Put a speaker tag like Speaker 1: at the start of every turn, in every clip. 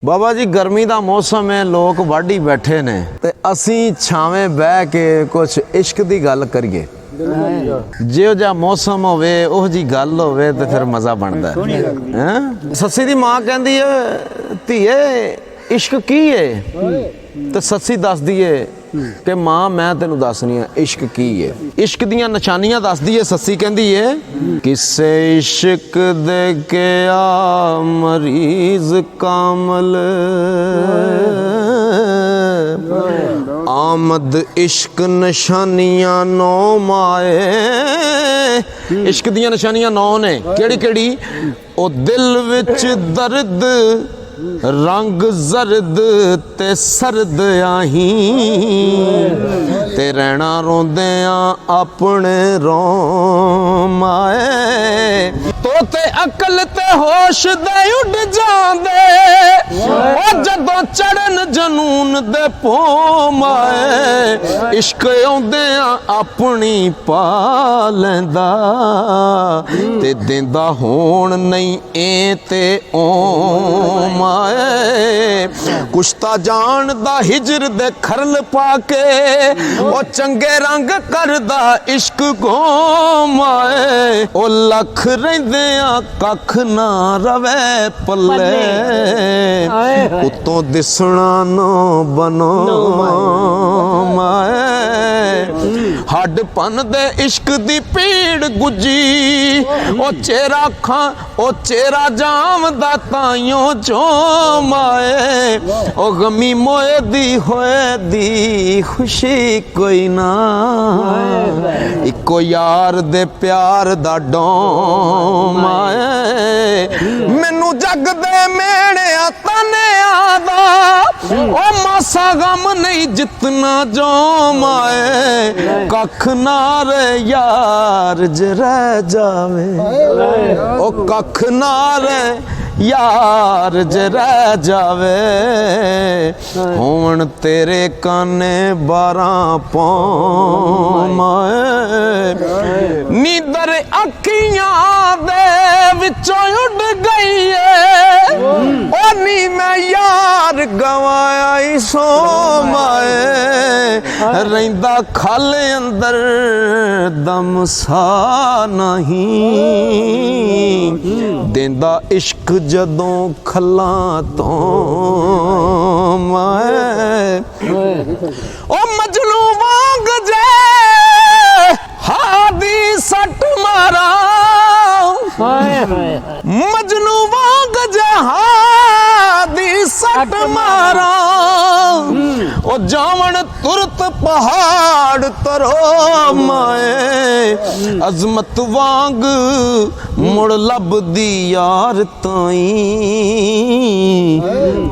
Speaker 1: बाबा जी गर्मी का मौसम है, लोग वाढ़ी बैठे ने ते असी छावें बह के कुछ इश्क की गल करिए। जो जा मौसम होवे ओह जी गल होवे ते फिर मज़ा बनता है। सस्सी दी माँ कहती है धीए इश्क की है, तो सस्सी दस दी है कि माँ मैं तेनू दसनी है इश्क की है। इश्क दियां निशानियां दस दी है। सस्सी कहती है किसे इश्क दे के आ मरीज कामल, आमद इश्क निशानियां नौ माए। इश्क दियां निशानियां नौ ने, केड़ी केड़ी? ओ दिल विच दर्द, रंग जरद ते सरद आही, ते रहना रोंदियां अपने रोम आए। तो ते अकल ते होश दे उड़ जांदे, ओ जदों चढ़न जनून दे पोम आए। इश्क आउंदियां अपनी पा लैंदा, ते देंदा होण नहीं ए ते ओम आए। कुश्ता जानदा हिजर दे खरल पाके, ओ चंगे रंग करदा इश्क गोम आए। ओ लख रहिंदियां कख ना रवे पल्ले, उत्तों दिसना नो बनो माए। हड पन दे इश्क दी पीड़ गुजी, ओ चेहरा ओ चेहरा जामदा ताइयों चोम आए। ओ गमी मोए दी होए दी खुशी कोई ना, इको यार दे प्यार दा डोम आए। मैनू जग दे मेड़िया तनिया दा, ओ मासा गम नहीं जितना जोम आए। कख ना रे यार ज रह जावे, ओ कख ना रे यार ज रह जावे। होवन तेरे काने 12 पौम आए। नींदर अखियां दे विचों उड़ गई है, ओ नी मैं यार गवाया ही सोम आए। रहिंदा खल अंदर दम सा नहीं, देंदा इश्क जदों खलां तो मैं। ओ मजनू वांग जे हादी सट मारा, मजनू वांग जे हादी सट मारा। ओ जावन तुरत पहाड़ तरो माए। अजमत वांग मुड़ लभदी यार ताई,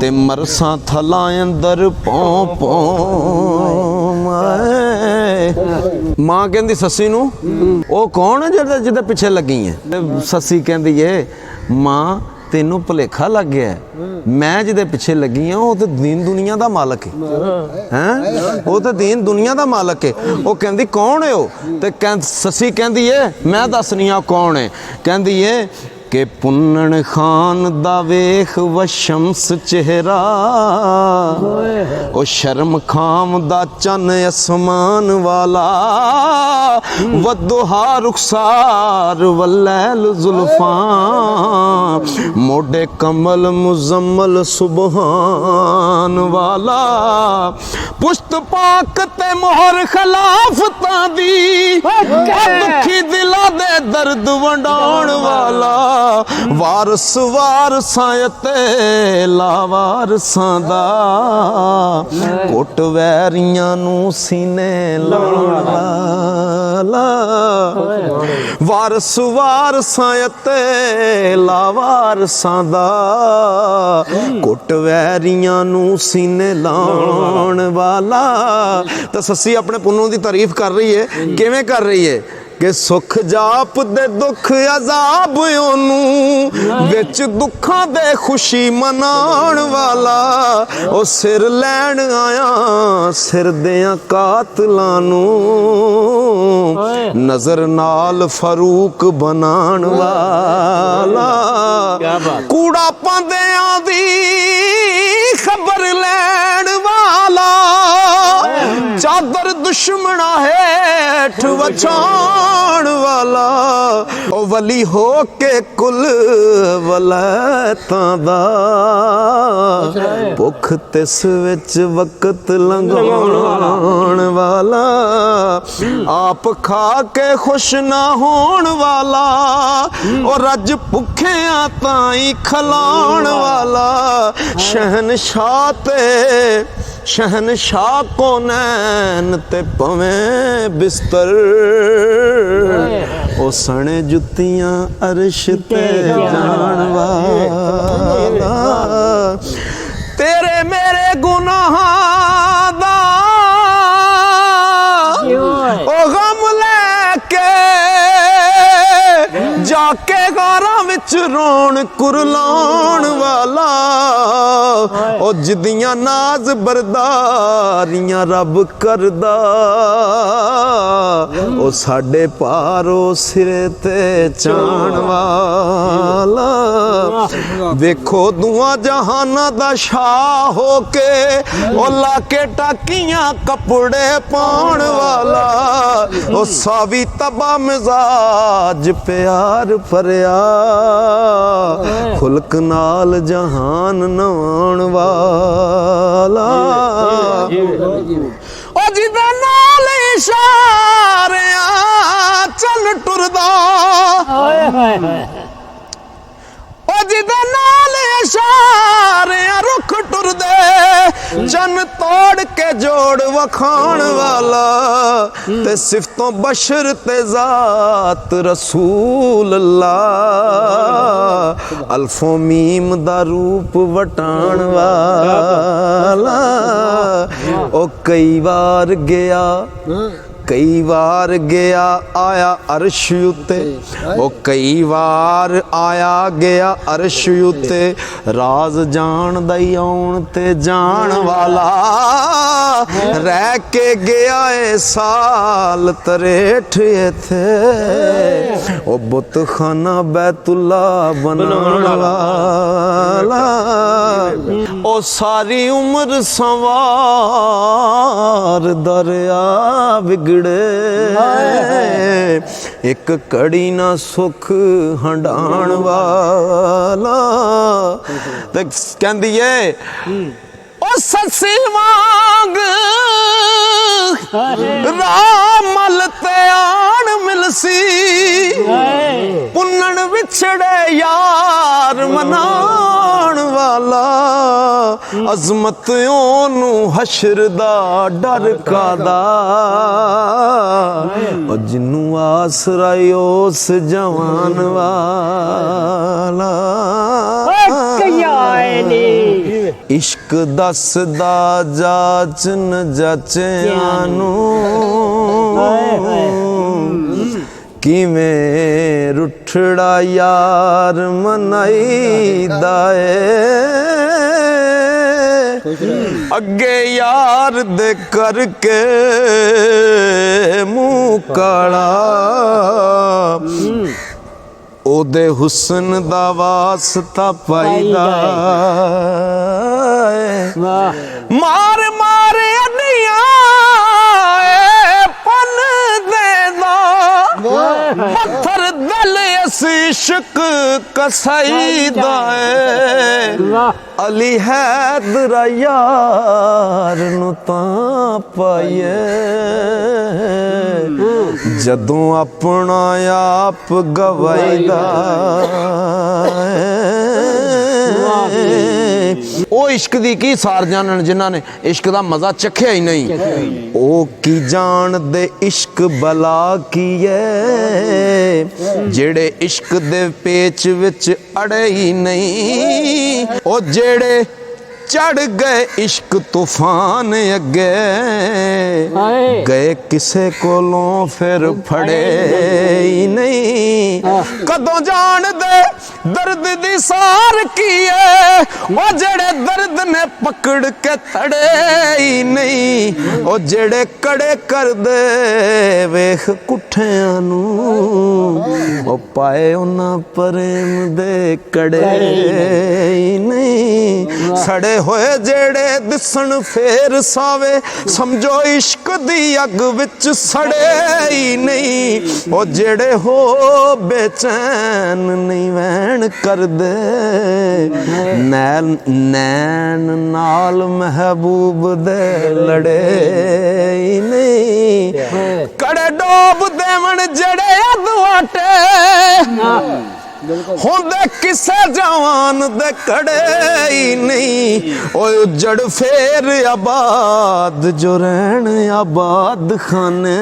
Speaker 1: ते मरसा थला अंदर पौ पौ माए। मां कहंदी सस्सी नू ओ कौन है जिहदे पिछे लगी है? सस्सी कहंदी है मां तेनू भुलेखा लग गया है, मैं जिहदे पिछे लगी हाँ वो तो दीन दुनिया का मालक है, वो तो दीन दुनिया का मालक है। वो कहंदी कौन है वो? तो सस्सी कहंदी है मैं दसनी आ कौन है। कहंदी है कि पुन्नन खान दा वेख वशमस चेहरा, ओ शर्म खाम दा चन असमान वाला। वदुहा रुखसार वलैल जुल्फां, मोडे कमल मुजम्मल सुबहान वाला। पुश्त पाक ते मोहर खिलाफतां दी, दुखी दिला दे दर्द वंडाण वाला। वारस वारसां ते लावारसां दा, कोट वैरियां नू सीने लाउण वाला। वारस वारसां ते लावारसां दा, कोट वैरियां नू सीने लाउण वाला। तो सस्सी अपने पुन्नू की तारीफ कर रही है। किवें कर रही है कि सुख जाप दे दुख अजाब ओनू, विच दुखां दे खुशी मनाण वाला। ओ सिर लैण आया सिर दियां कातलां नू, नजर नाल फरूक बनाण वाला। कूड़ा पांदियां दी दुश्मना हेठ वछाण वाला ओ वली हो के कुल वलैतां दा भुख तिस विच वक्त लंघाउण वाला आप खा के खुश ना होण वाला ओ रज भुखियां ताई खलाउण वाला शहनशाह ते शहनशाह को नैन ते पवें बिस्तर ओ सने जुतियां अरश ते जान वाला तेरे मेरे गुनाहां दा ओ गम लेके जाके गारां विच रोण कुरलाउण वाला ओ जिदियां नाज बरदारियां रब करदा ओ साडे पारो सिरे ते चाण वाला वेखो दुआ जहाना दा शाह हो के ओ लाके टाकियां कपड़े पाउण वाला ओ सावी तबा मिजाज प्यार भरिया खुलक नाल जहान नवाउण वाला ओ जिदे नाल इशारियां चल टुरदा ओ जिदे नाल इशारियां रुख टुरदे चन तोड़ के जोड़ वखाण वाला ते सिफतों बशर ते जात रसूल अल्लाह अल्फो मीम दा रूप वटाण वाला ओ कई बार गया आया अरश उत्ते ओ कई बार आया गया अरश उत्ते राज जान दई आउण ते जान वाला रह के गया ए साल 63 इत्थे ओ बुत खाना बैतुल्ला बनाण वाला ओ सारी उम्र सवार दरिया बिगड़े एक कड़ी ना सुख हंडाण वाला ते कहंदी है ओ ससी वांग रामल ते आण मिलसी पुन्नण विछड़े यार मनाण वाला अजमत ओनू हशर दा डर कादा जिन्नू आसरा उस जवान वाला इश्क दसदा जाचन जचियानू किवें रुठड़ा यार मनाईदा अगे यार दे करके मुँह काला ओदे हुस्न दा वास्ता पाईदा मार मार अनिया पन देदा पत्थर दल इश्क कसाईदा अली हैदर यार नू तां पाइए जदों अपना आप गवाईदा ओ इश्क दी की सार जानन जिन्हां ने इश्क दा मजा चखिया ही नहीं ओ की जान दे इश्क बला की है जेड़े इश्क दे पेच विच अड़े ही नहीं ओ जेड़े चढ़ गए इश्क तूफान अगे गए किसे कोलों फिर फड़े ही नहीं कदों जान दे दर्द दी सार की है वो जेड़े दर्द ने पकड़ के तड़े ही नहीं वो जेड़े कड़े कर दे वेख कुठियां नू वो पाए उन्हां प्रेम दे कड़े ही नहीं सड़े होए जेड़े दिसन फेर सावे समझो इश्क ਦੀ ਅੱਗ ਵਿੱਚ ਸੜੇ ਹੀ ਨਹੀਂ ਉਹ ਜਿਹੜੇ ਹੋ ਬੇਚੈਨ ਨਹੀਂ ਵਹਿਣ ਕਰਦੇ ਨੈਣ ਨਾਲ ਮਹਿਬੂਬ ਦੇ ਲੜੇ ਹੀ ਨਹੀਂ ਕੜੇ ਡੋਬ ਦੇਵਣ ਜਿਹੜੇ ਅਦਵਾਟੇ ਹੁੰਦੇ ਕਿਸੇ ਜਵਾਨ ਦੇ ਕੜੇ ਹੀ ਨਹੀਂ ਓਏ ਉਜੜ ਫੇਰ ਆਬਾਦ ਜੋ ਰਹਿਣ ਆਬਾਦ ਖਾਨੇ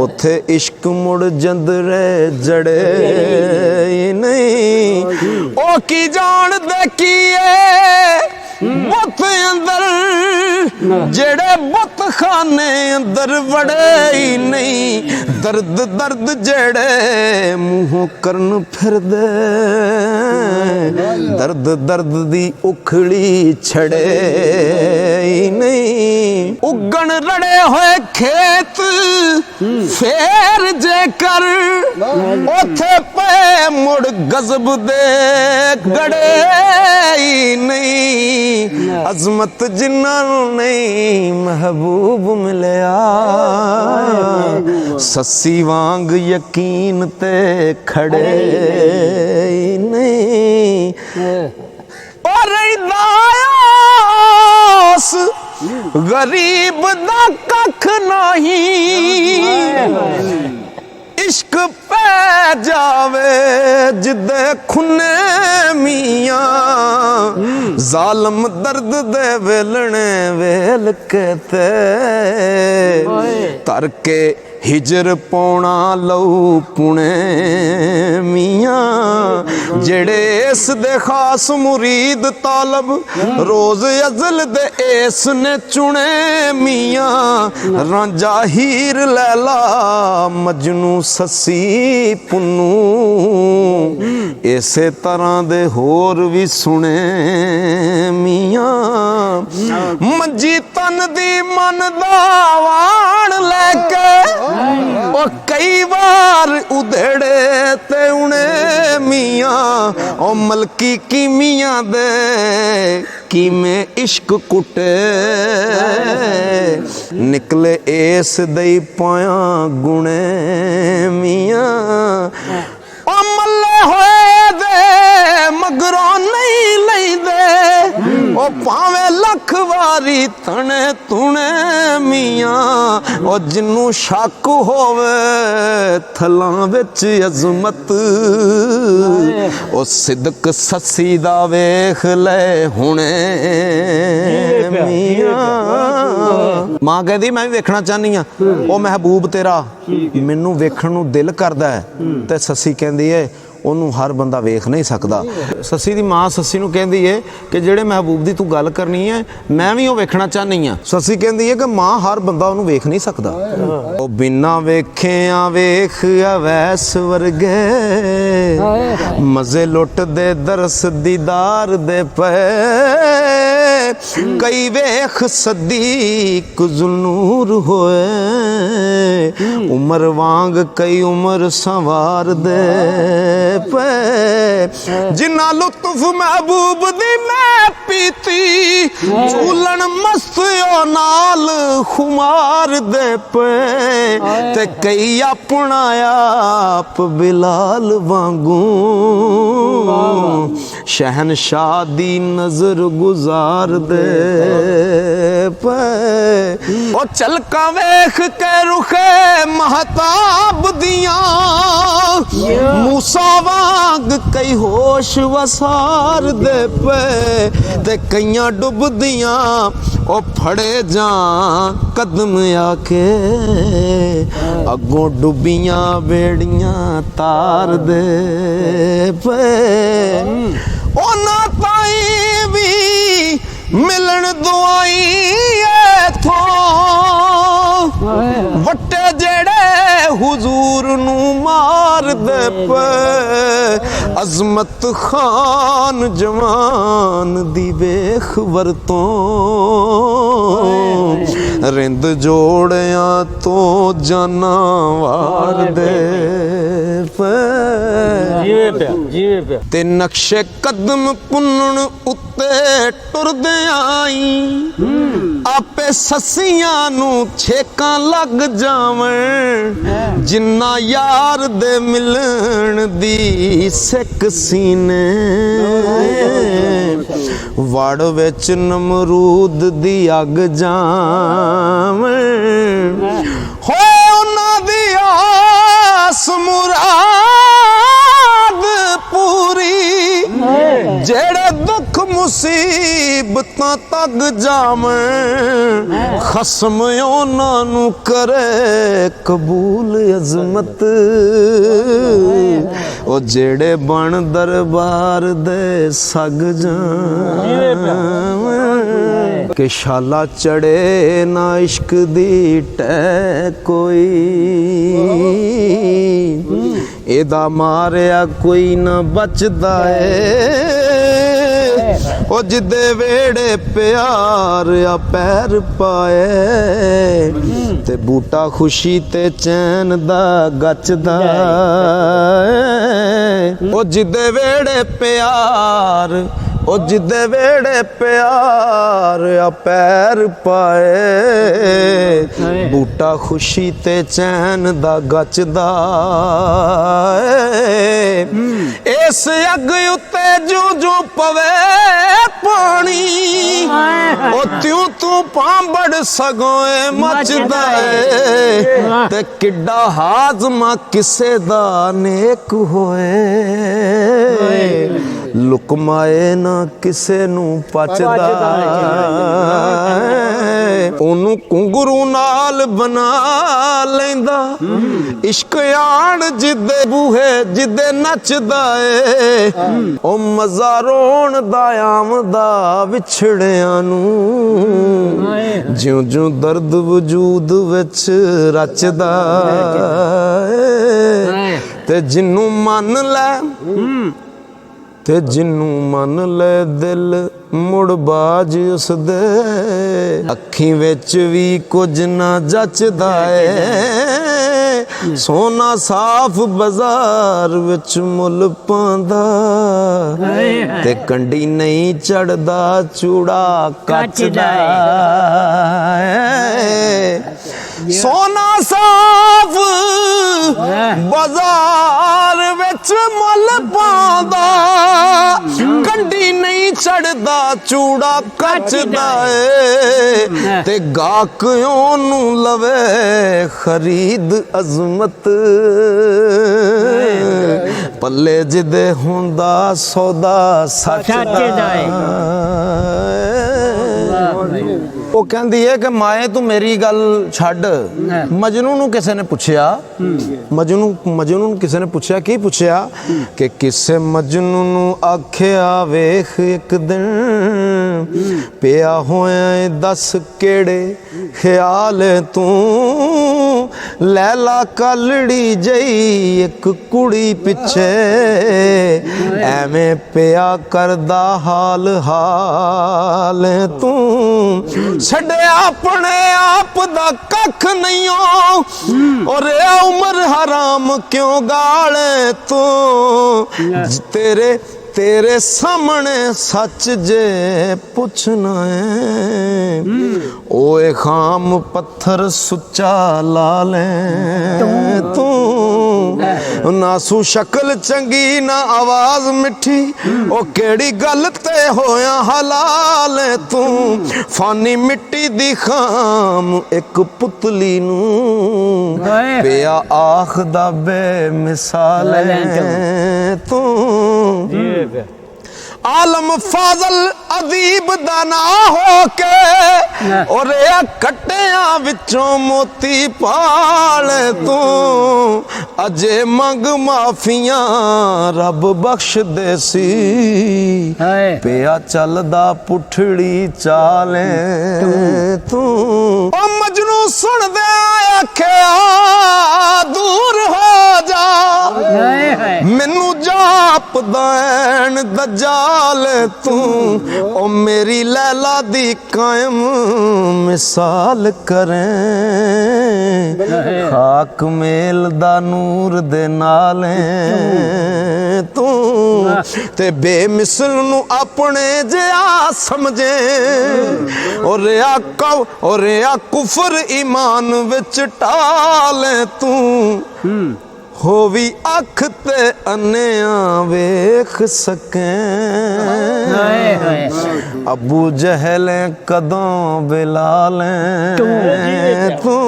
Speaker 1: ਉਥੇ ਇਸ਼ਕ ਮੁੜ ਜੰਦਰੇ ਜੜੇ ਹੀ ਨਹੀਂ ਉਹ ਕੀ ਜਾਣਦੇ ਕੀ ਏ ਬੁੱਤ ਅੰਦਰ ਜਿਹੜੇ ਬੁੱਤ ਖਾਨੇ ਅੰਦਰ ਵੜੇ ਹੀ ਨਹੀਂ ਦਰਦ ਦਰਦ ਜਿਹੜੇ ਮੂੰਹੋਂ ਕਰਨ ਫਿਰਦੇ ਦਰਦ ਦਰਦ ਦੀ ਉਖੜੀ ਛੜੇ ਹੀ ਨਹੀਂ ਉਗਣ ਰੜੇ ਹੋਏ ਖੇਤ ਫੇਰ ਜੇਕਰ ਉਥੇ ਪਏ ਮੁੜ ਗਜ਼ਬ ਦੇ ਗੜੇ ਹੀ ਨਹੀਂ ਅਜ਼ਮਤ ਜਿਨ੍ਹਾਂ ਨੂੰ ਨਹੀਂ ਮਹਿਬੂਬ ਮਿਲਿਆ ਸੱਸੀ ਵਾਂਗ ਯਕੀਨ ਤੇ ਖੜੇ ਹੀ ਨਹੀਂ ਔਰ ਇਦਾਸ ਗਰੀਬ ਦਾ ਕੱਖ ਨਹੀਂ इश्क पै जावे जिदे खुने मियां जालम दर्द दे वेलने वेल कहते तर के हिजर पौना लऊ पुणे मियां जेड़े इस दे खास मुरीद तालब रोज अजल दे इस ने चुने मियां रांझा हीर लैला मजनू ससी पुन्नू इसे तरह दे होर भी सुने मियां मंजी तन दी मन दा वाण लैके ओ कई बार उधेड़े ते उणे मियां ओ मलकी की मियां दे किमे इश्क कुटे निकले इस दई पाया गुणे मियां ओ मल्ले होए दे मगरों नहीं लैंदे ओ भावे लख वारी तने तुने मियां ओ जिन्नू शक होवे थलां विच अजमत ओ सिदक ससी दा वेख ले हुणे मियां मां कहदी मैं भी वेखना चाहनी आ ओ महबूब तेरा मैनू वेखण नू दिल करदा है ते ससी कहंदी है ਉਹਨੂੰ ਹਰ ਬੰਦਾ ਵੇਖ ਨਹੀਂ ਸਕਦਾ ਸੱਸੀ ਦੀ ਮਾਂ ਸੱਸੀ ਨੂੰ ਕਹਿੰਦੀ ਏ ਕਿ ਜਿਹੜੇ ਮਹਿਬੂਬ ਦੀ ਤੂੰ ਗੱਲ ਕਰਨੀ ਹੈ ਮੈਂ ਵੀ ਉਹ ਵੇਖਣਾ ਚਾਹਨੀ ਆ ਸੱਸੀ ਕਹਿੰਦੀ ਏ ਕਿ ਮਾਂ ਹਰ ਬੰਦਾ ਉਹਨੂੰ ਵੇਖ ਨਹੀਂ ਸਕਦਾ ਉਹ ਬਿਨਾ ਵੇਖਿਆ ਵੇਖ ਅਵੈਸ ਵਰਗੇ ਮਜ਼ੇ ਲੁੱਟਦੇ ਦਰਸ ਦੀਦਾਰ ਦੇ ਪਏ ਕਈ ਵੇਖ ਸਦੀਕ ਜ਼ੁਲਨੂਰ ਹੋਏ ਉਮਰ ਵਾਂਗ ਕਈ ਉਮਰ ਸੰਵਾਰ ਦੇ जिन्ना लुत्फ महबूब दी मैं पीती झूलन मस्त नाल खुमार दे पे ते कई अपना आप बिलाल वांगू शहनशाह दी नजर गुजार दे पे ओ चलका वेख के रुखे महताब दियां मूसा वांग कई होश वसार दे पे ते कईयां डुबदियां ओ फड़े जा कदम आके अगों डुबियां बेड़ियां तार दे पे ओ ना ताई भी मिलन दुआई थो वट्टे जेड़े हुजूर नू मार दे पे अजमत खान जवान दी वेख वरतों रिंद जोड़िया तो जाना वार दे पे ते नक्शे ਕਦਮ ਪੁੰਨਣ ਉੱਤੇ ਟੁਰਦੇ ਆਈ ਆਪੇ ਸੱਸੀਆਂ ਨੂੰ ਛੇਕਾਂ ਲੱਗ ਜਾਵਣ ਜਿੰਨਾ ਯਾਰ ਦੇ ਮਿਲਣ ਦੀ ਸਿੱਕ ਸੀਨੇ ਵੜ ਵਿੱਚ ਨਮਰੂਦ ਦੀ ਅੱਗ ਜਾਵਣ ਹੋਏ ਉਹਨਾਂ ਦੀ ਆਸ ਮੁਰਾਦ ਪੂਰੀ ਜਿਹੜੇ ਦੁੱਖ ਮੁਸੀਬਤਾਂ ਤੱਕ ਜਾਵਣ ਖਸਮ ਉਹਨਾਂ ਨੂੰ ਕਰੇ ਕਬੂਲ ਅਜ਼ਮਤ ਉਹ ਜਿਹੜੇ ਬਣ ਦਰਬਾਰ ਦੇ ਸਗ ਜਾਵਣ ਕਿ ਸ਼ਾਲਾ ਚੜੇ ਨਾ ਇਸ਼ਕ ਦੀ ਟੈ ਕੋਈ ਇਹਦਾ ਮਾਰਿਆ ਕੋਈ ਨਾ ਬਚਦਾ ਏ ਉਹ ਜਿੱਦੇ ਵੇੜੇ ਪਿਆਰ ਆ ਪੈਰ ਪਾਏ ਤੇ ਬੂਟਾ ਖੁਸ਼ੀ ਤੇ ਚੈਨ ਦਾ ਗੱਚਦਾ ਉਹ ਜਿੱਦੇ ਵੇੜੇ ਪਿਆਰ ਉਹ ਜਿੱਦੇ ਵੇੜੇ ਪਿਆਰ ਆ ਪੈਰ ਪਾਏ ਬੂਟਾ ਖੁਸ਼ੀ ਤੇ ਚੈਨ ਦਾ ਗੱਚਦਾ ਇਸ ਅੱਗ ਉੱਤੇ ਜੂ ਜੂ ਪਵੇ ਪਾਣੀ ਉਹ ਤਿਉ ਤੂੰ ਪਾਂਬੜ ਸਗੋਏ ਮੱਚਦਾ ਏ ਤੇ ਕਿੱਡਾ ਹਾਜ਼ਮਾ ਕਿਸੇ ਦਾ ਨੇਕ ਹੋਏ ਲੁਕਮਾਏ ਨਾ ਕਿਸੇ ਨੂੰ ਪਚਦਾ ਉਹਨੂੰ ਘੁੰਗਰੂ ਨਾਲ ਬਣਾ ਲੈਂਦਾ ਇਸ਼ਕ ਆਣ ਜਿੱਦੇ ਬੂਹੇ ਜਿੱਦੇ ਨੱਚਦਾ ਏ ਉਹ ਮਜ਼ਾ ਰੋਣ ਦਾ ਆਮਦਾ ਵਿਛੜਿਆਂ ਨੂੰ ਜਿਉਂ ਜਿਉਂ ਦਰਦ ਵਜੂਦ ਵਿੱਚ ਰਚਦਾ ਏ ਤੇ ਜਿਹਨੂੰ ਮੰਨ ਲੈ ਤੇ ਜਿਹਨੂੰ ਮੰਨ ਲੈ ਦਿਲ ਮੁੜ ਬਾਜ ਉਸਦੇ ਅੱਖੀਂ ਵਿੱਚ ਵੀ ਕੁਝ ਨਾ ਜੱਚਦਾ ਏ ਸੋਨਾ ਸਾਫ਼ ਬਾਜ਼ਾਰ ਵਿੱਚ ਮੁੱਲ ਪਾਉਂਦਾ ਤੇ ਕੰਡੀ ਨਹੀਂ ਚੜਦਾ ਚੂੜਾ ਕੱਚਦਾ ਏ ਸੋਨਾ ਸਾਫ਼ ਬਾਜ਼ਾਰ ਵਿੱਚ ਮੁੱਲ ਪਾਉਂਦਾ ਕੰਡੀ ਨਹੀਂ ਚੜਦਾ ਚੂੜਾ ਕੱਚਦਾ ਏ ਤੇ ਗਾਹਕ ਉਹਨੂੰ ਲਵੇ ਖਰੀਦ ਅਜ਼ਮਤ ਪੱਲੇ ਜਿਦੇ ਹੁੰਦਾ ਸੌਦਾ ਸੱਚ ਦਾ ਉਹ ਕਹਿੰਦੀ ਹੈ ਕਿ ਮਾਏ ਤੂੰ ਮੇਰੀ ਗੱਲ ਛੱਡ ਮਜਨੂ ਨੂੰ ਕਿਸੇ ਨੇ ਪੁੱਛਿਆ ਮਜਨੂ ਨੂੰ ਕਿਸੇ ਨੇ ਪੁੱਛਿਆ ਕੀ ਪੁੱਛਿਆ ਕਿ ਕਿਸੇ ਮਜਨੂ ਨੂੰ ਆਖਿਆ ਵੇਖ ਇੱਕ ਦਿਨ ਪਿਆ ਹੋਇਆ ਦੱਸ ਕਿਹੜੇ ਖਿਆਲ ਤੂੰ ਲੈਲਾ ਕਲੜੀ ਜਈ ਇੱਕ ਕੁੜੀ ਪਿੱਛੇ ਐਵੇਂ ਪਿਆ ਕਰਦਾ ਹਾਲ ਹਾਲ ਤੂੰ ਛੱਡਿਆ ਆਪਣੇ ਆਪ ਦਾ ਕੱਖ ਨਹੀਂ ਔਰ ਉਮਰ ਹਰਾਮ ਕਿਉਂ ਗਾਲੇ ਤੂੰ ਤੇਰੇ ਸਾਹਮਣੇ ਸੱਚ ਜੇ ਪੁੱਛਣਾ ਏ ਓਏ ਖਾਮ ਪੱਥਰ ਸੁੱਚਾ ਲਾ ਲੈ ਤੂੰ ਨਾਸੂ ਸ਼ਕਲ ਚੰਗੀ ਨਾ ਆਵਾਜ਼ ਮਿੱਠੀ ਉਹ ਕਿਹੜੀ ਗੱਲ ਤੇ ਹੋਇਆ ਹਲਾਲ ਤੂੰ ਫਾਨੀ ਮਿੱਟੀ ਦੀ ਖਾਮ ਇੱਕ ਪੁਤਲੀ ਨੂੰ ਪਿਆ ਆਖਦਾ ਬੇਮਿਸਾਲ ਤੂੰ ਆਲਮ ਫਾਜ਼ਲ ਅਦੀਬ ਦਾ ਨਾ ਹੋ ਕੇ ਔਰ ਇਹ ਕੱਟਿਆਂ ਵਿੱਚੋਂ ਮੋਤੀ ਪਾਲ ਤੂੰ ਅਜੇ ਮੰਗ ਮਾਫੀਆਂ ਰੱਬ ਬਖਸ਼ ਦੇ ਸੀ ਪਿਆ ਚੱਲਦਾ ਪੁੱਠੜੀ ਚਾਲੇ ਤੂੰ ਉਹ ਮਜਨੂ ਸੁਣਦੇ ਆਖਿਆ ਦੂਰ ਹੋ ਜਾ ਮੈਨੂੰ ਜਾਪਦਾ ਐਨ ਦਜਾਲ ਤੂੰ ਓ ਮੇਰੀ ਲੈਲਾ ਦੀ ਕਾਇਮ ਮਿਸਾਲ ਕਰੇ ਖਾਕ ਮੇਲ ਦਾ ਨੂਰ ਦੇ ਨਾਲ ਤੂੰ ਤੇ ਬੇਮਿਸਲ ਨੂੰ ਆਪਣੇ ਜਿਹਾ ਸਮਝੇ ਔਰ ਆ ਕੁਫਰ ਈਮਾਨ ਵਿੱਚ ਢਾਲੇ ਤੂੰ ਹੋ ਵੀ ਅੱਖ ਤੇ ਅੰਨਿਆਂ ਵੇਖ ਸਕੇ ਅਬੂ ਜਹਲ ਕਦੋਂ ਬਿਲਾਲ ਤੂੰ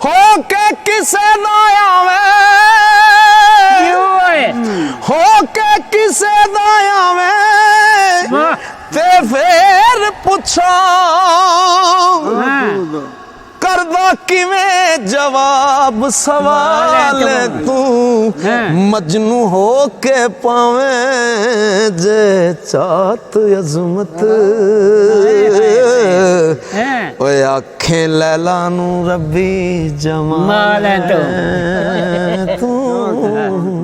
Speaker 1: ਹੋ ਕੇ ਕਿਸੇ ਨਾ ਆਵੇ ਹੋ ਕੇ ਕਿਸੇ ਦਾ ਆਵੇ ਤੇ ਫੇਰ ਪੁੱਛਾਂ ਕਰਦਾ ਕਿਵੇਂ ਜਵਾਬ ਸਵਾਲ ਤੂੰ ਮਜਨੂ ਹੋ ਕੇ ਪਾਵੇਂ ਜੇ ਚਾਤ ਅਜ਼ਮਤ ਓਏ ਆਖੇ ਲੈਲਾ ਨੂੰ ਰੱਬੀ ਜਮਾਲ ਤੂੰ